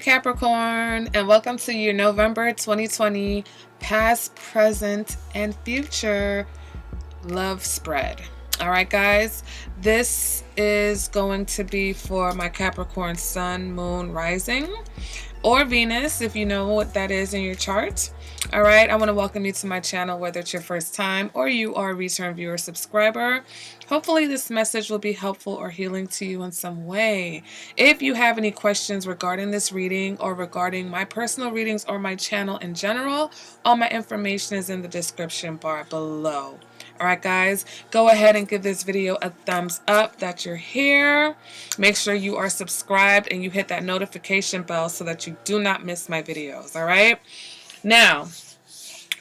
Capricorn, and welcome to your November 2020 past, present, and future love spread. All right, guys, this is going to be for my Capricorn Sun, Moon, Rising, or Venus, if you know what that is in your chart. All right, I want to welcome you to my channel, whether it's your first time or you are a return viewer subscriber. Hopefully this message will be helpful or healing to you in some way. If you have any questions regarding this reading or regarding my personal readings or my channel in general, all my information is in the description bar below. All right, guys, go ahead and give this video a thumbs up that you're here. Make sure you are subscribed and you hit that notification bell so that you do not miss my videos. All right. Now,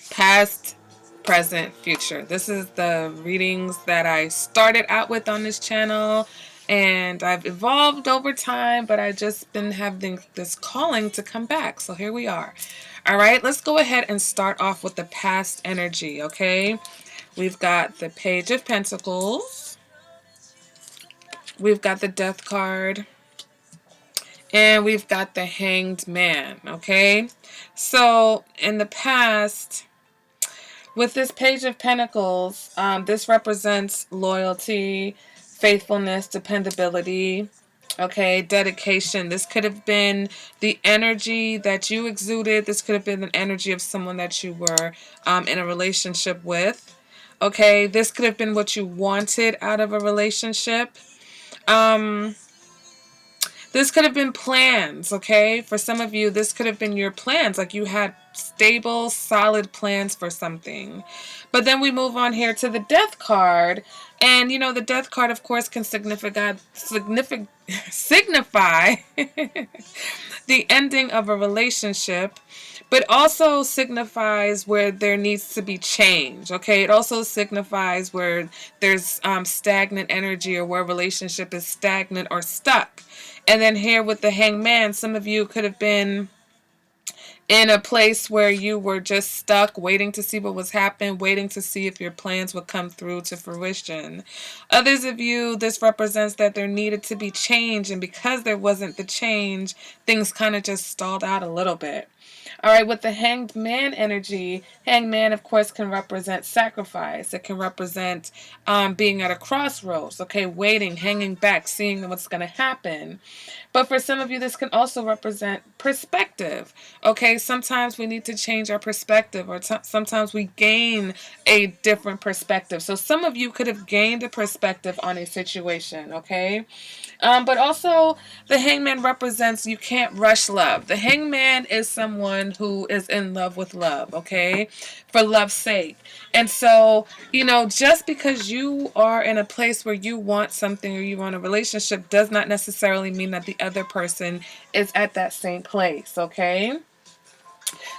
past, present, future. This is the readings that I started out with on this channel, and I've evolved over time, but I've just been having this calling to come back. So here we are. All right, let's go ahead and start off with the past energy, okay? We've got the Page of Pentacles. We've got the Death card. And we've got the Hanged Man, okay? So, in the past, with this Page of Pentacles, this represents loyalty, faithfulness, dependability, okay, dedication. This could have been the energy that you exuded. This could have been the energy of someone that you were in a relationship with, okay? This could have been what you wanted out of a relationship. This could have been plans, okay? For some of you, this could have been your plans. Like you had stable, solid plans for something. But then we move on here to the Death card. And, you know, the Death card, of course, can signify the ending of a relationship, but also signifies where there needs to be change, okay? It also signifies where there's stagnant energy or where a relationship is stagnant or stuck. And then here with the Hanged Man, some of you could have been in a place where you were just stuck, waiting to see what was happening, waiting to see if your plans would come through to fruition. Others of you, this represents that there needed to be change, and because there wasn't the change, things kind of just stalled out a little bit. All right, with the Hanged Man energy, Hanged Man, of course, can represent sacrifice. It can represent being at a crossroads, okay, waiting, hanging back, seeing what's going to happen. But for some of you, this can also represent perspective, okay? Sometimes we need to change our perspective, or sometimes we gain a different perspective. So some of you could have gained a perspective on a situation, okay? But also, the Hangman represents you can't rush love. The Hangman is someone who is in love with love, okay? For love's sake. And so, you know, just because you are in a place where you want something or you want a relationship does not necessarily mean that the other person is at that same place, okay?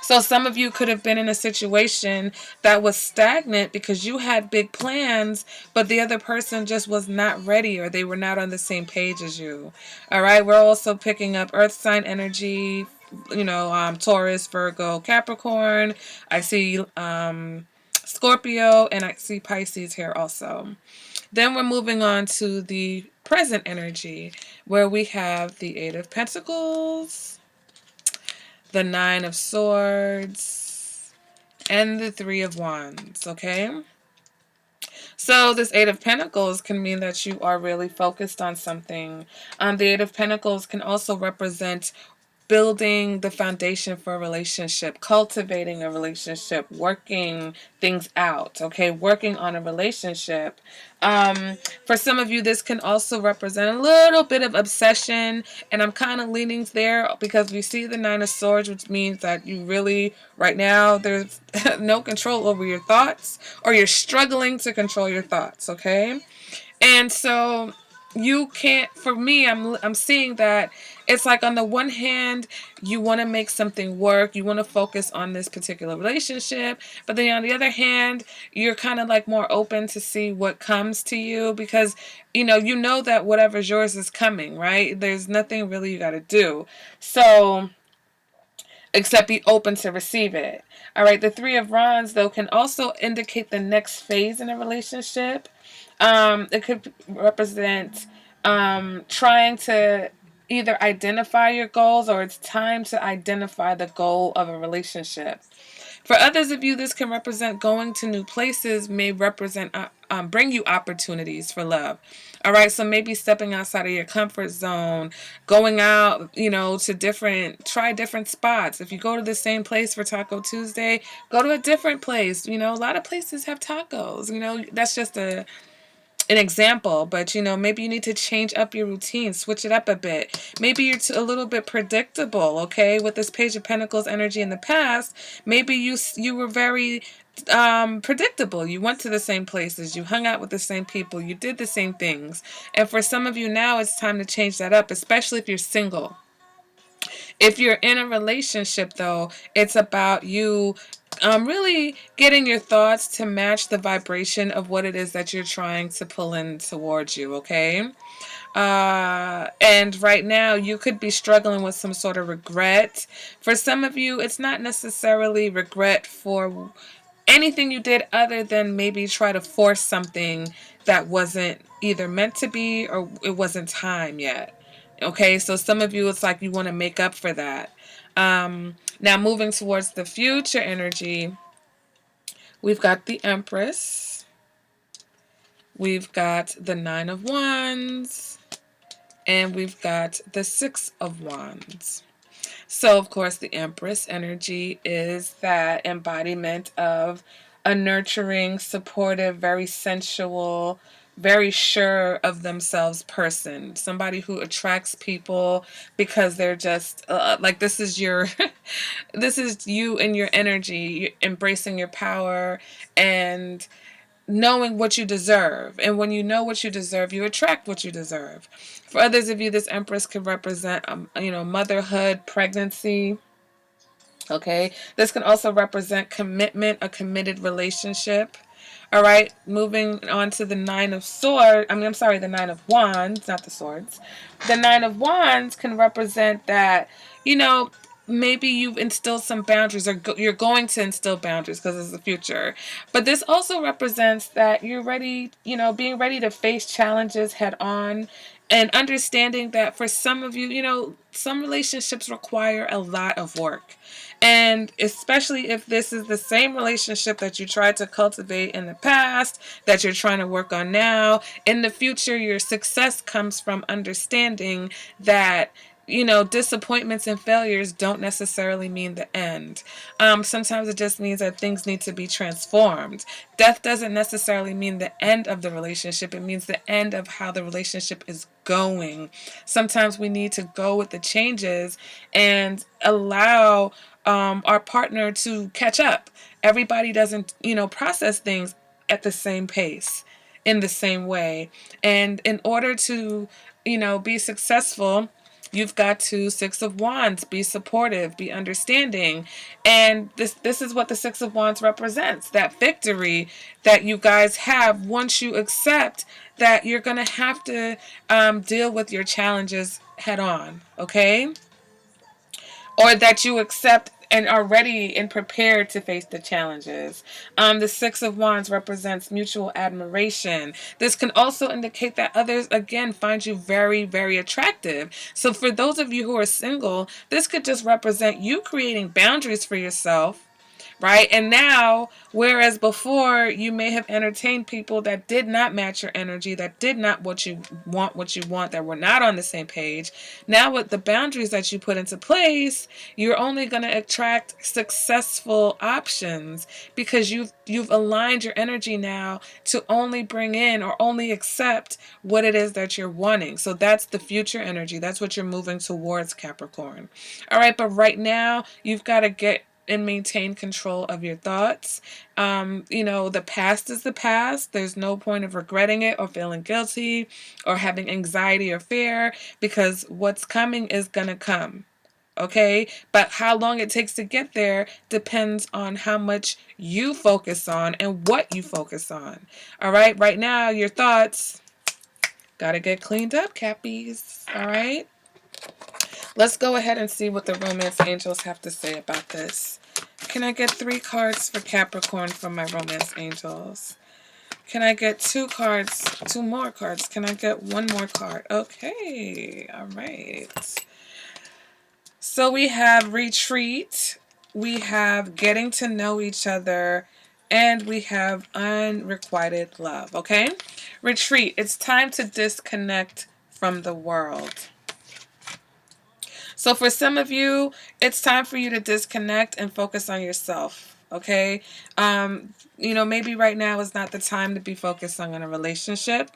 So some of you could have been in a situation that was stagnant because you had big plans, but the other person just was not ready or they were not on the same page as you. All right, we're also picking up earth sign energy, you know, Taurus, Virgo, Capricorn. I see Scorpio, and I see Pisces here also. Then we're moving on to the present energy, where we have the Eight of Pentacles, the Nine of Swords, and the Three of Wands, okay? So this Eight of Pentacles can mean that you are really focused on something. The Eight of Pentacles can also represent building the foundation for a relationship, cultivating a relationship, working things out, okay? Working on a relationship. For some of you, this can also represent a little bit of obsession, and I'm kind of leaning there because we see the Nine of Swords, which means that you really, right now, there's no control over your thoughts, or you're struggling to control your thoughts, okay? And so you can't, for me, I'm seeing that it's like on the one hand, you want to make something work, you want to focus on this particular relationship, but then on the other hand, you're kind of like more open to see what comes to you because you know that whatever's yours is coming, right? There's nothing really you got to do. So except be open to receive it. All right, the Three of Wands, though, can also indicate the next phase in a relationship. It could represent trying to either identify your goals or it's time to identify the goal of a relationship. For others of you, this can represent going to new places, may represent bring you opportunities for love. All right, so maybe stepping outside of your comfort zone, going out, to try different spots. If you go to the same place for Taco Tuesday, go to a different place. A lot of places have tacos. That's just an example, but maybe you need to change up your routine, switch it up a bit. Maybe you're a little bit predictable, okay? With this Page of Pentacles energy in the past, maybe you were very predictable. You went to the same places, you hung out with the same people, you did the same things. And for some of you now, it's time to change that up, especially if you're single. If you're in a relationship, though, it's about you really getting your thoughts to match the vibration of what it is that you're trying to pull in towards you, okay? And right now, you could be struggling with some sort of regret. For some of you, it's not necessarily regret for anything you did other than maybe try to force something that wasn't either meant to be or it wasn't time yet. Okay, so some of you, it's like you want to make up for that. Now, moving towards the future energy, we've got the Empress, we've got the Nine of Wands, and we've got the Six of Wands. So, of course, the Empress energy is that embodiment of a nurturing, supportive, very sensual, very sure of themselves person. Somebody who attracts people because they're just like, this is your, this is you and your energy, embracing your power and knowing what you deserve. And when you know what you deserve, you attract what you deserve. For others of you, this Empress could represent, motherhood, pregnancy. Okay. This can also represent commitment, a committed relationship. All right. Moving on to the the Nine of Wands, not the swords. The Nine of Wands can represent that, you know, maybe you've instilled some boundaries or you're going to instill boundaries because it's the future. But this also represents that you're ready, being ready to face challenges head on and understanding that for some of you, some relationships require a lot of work. And especially if this is the same relationship that you tried to cultivate in the past, that you're trying to work on now, in the future, your success comes from understanding that disappointments and failures don't necessarily mean the end. Sometimes it just means that things need to be transformed. Death doesn't necessarily mean the end of the relationship. It means the end of how the relationship is going. Sometimes we need to go with the changes and allow our partner to catch up. Everybody doesn't, process things at the same pace, in the same way. And in order to, be successful, you've got to Six of Wands, be supportive, be understanding. And this is what the Six of Wands represents, that victory that you guys have once you accept that you're going to have to deal with your challenges head on, okay? Or that you accept and are ready and prepared to face the challenges. The Six of Wands represents mutual admiration. This can also indicate that others, again, find you very, very attractive. So for those of you who are single, this could just represent you creating boundaries for yourself, right? And now, whereas before you may have entertained people that did not match your energy, that did not what you want, that were not on the same page, now with the boundaries that you put into place, you're only going to attract successful options because you've aligned your energy now to only bring in or only accept what it is that you're wanting. So that's the future energy. That's what you're moving towards, Capricorn. All right, but right now you've got to get and maintain control of your thoughts. The past is the past. There's no point of regretting it or feeling guilty or having anxiety or fear because what's coming is going to come. Okay? But how long it takes to get there depends on how much you focus on and what you focus on. All right? Right now, your thoughts got to get cleaned up, Cappies. All right? Let's go ahead and see what the romance angels have to say about this. Can I get 3 cards for Capricorn from my romance angels? Can I get 2 cards? 2 more cards. Can I get 1 more card? Okay. All right. So we have retreat. We have getting to know each other. And we have unrequited love. Okay? Retreat. It's time to disconnect from the world. So for some of you, it's time for you to disconnect and focus on yourself. Okay? Maybe right now is not the time to be focused on a relationship.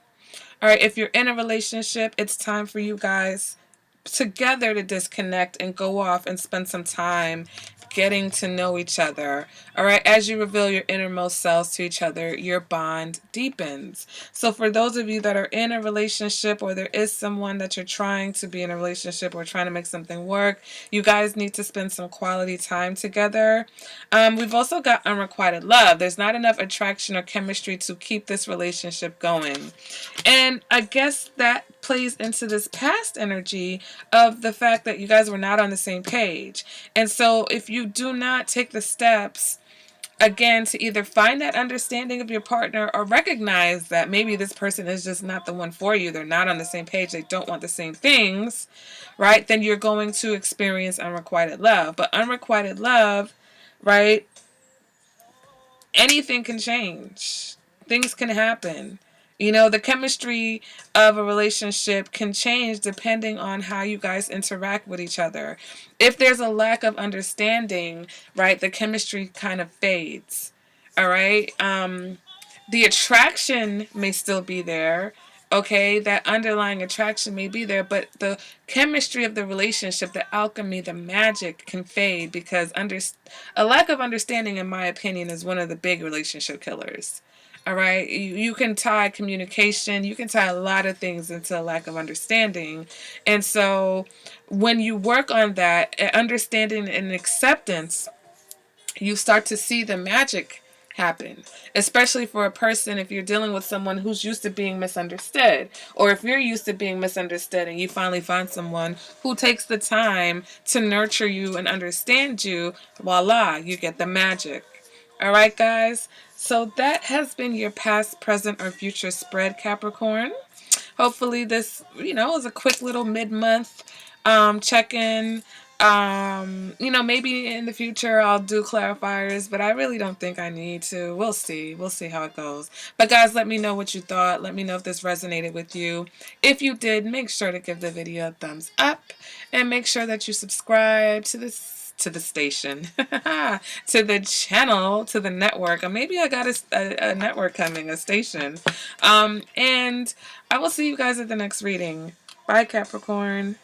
All right, if you're in a relationship, it's time for you guys together to disconnect and go off and spend some time getting to know each other. All right, as you reveal your innermost selves to each other, your bond deepens. So for those of you that are in a relationship, or there is someone that you're trying to be in a relationship or trying to make something work, you guys need to spend some quality time together. We've also got unrequited love. There's not enough attraction or chemistry to keep this relationship going. And I guess that plays into this past energy of the fact that you guys were not on the same page. And so if you do not take the steps, again, to either find that understanding of your partner or recognize that maybe this person is just not the one for you, they're not on the same page, they don't want the same things, right? Then you're going to experience unrequited love. But unrequited love, right? Anything can change. Things can happen. The chemistry of a relationship can change depending on how you guys interact with each other. If there's a lack of understanding, right, the chemistry kind of fades. All right? The attraction may still be there. Okay, that underlying attraction may be there, but the chemistry of the relationship, the alchemy, the magic can fade because a lack of understanding, in my opinion, is one of the big relationship killers. All right, you can tie communication, you can tie a lot of things into a lack of understanding. And so when you work on that, understanding and acceptance, you start to see the magic happen, especially for a person if you're dealing with someone who's used to being misunderstood, or if you're used to being misunderstood and you finally find someone who takes the time to nurture you and understand you. Voila, you get the magic. All right, guys, so that has been your past, present, or future spread, Capricorn. Hopefully this, is a quick little mid-month check-in. Maybe in the future I'll do clarifiers, but I really don't think I need to. We'll see. We'll see how it goes. But guys, let me know what you thought. Let me know if this resonated with you. If you did, make sure to give the video a thumbs up and make sure that you subscribe to the station, to the channel, to the network. Or maybe I got a network coming, a station. And I will see you guys at the next reading. Bye, Capricorn.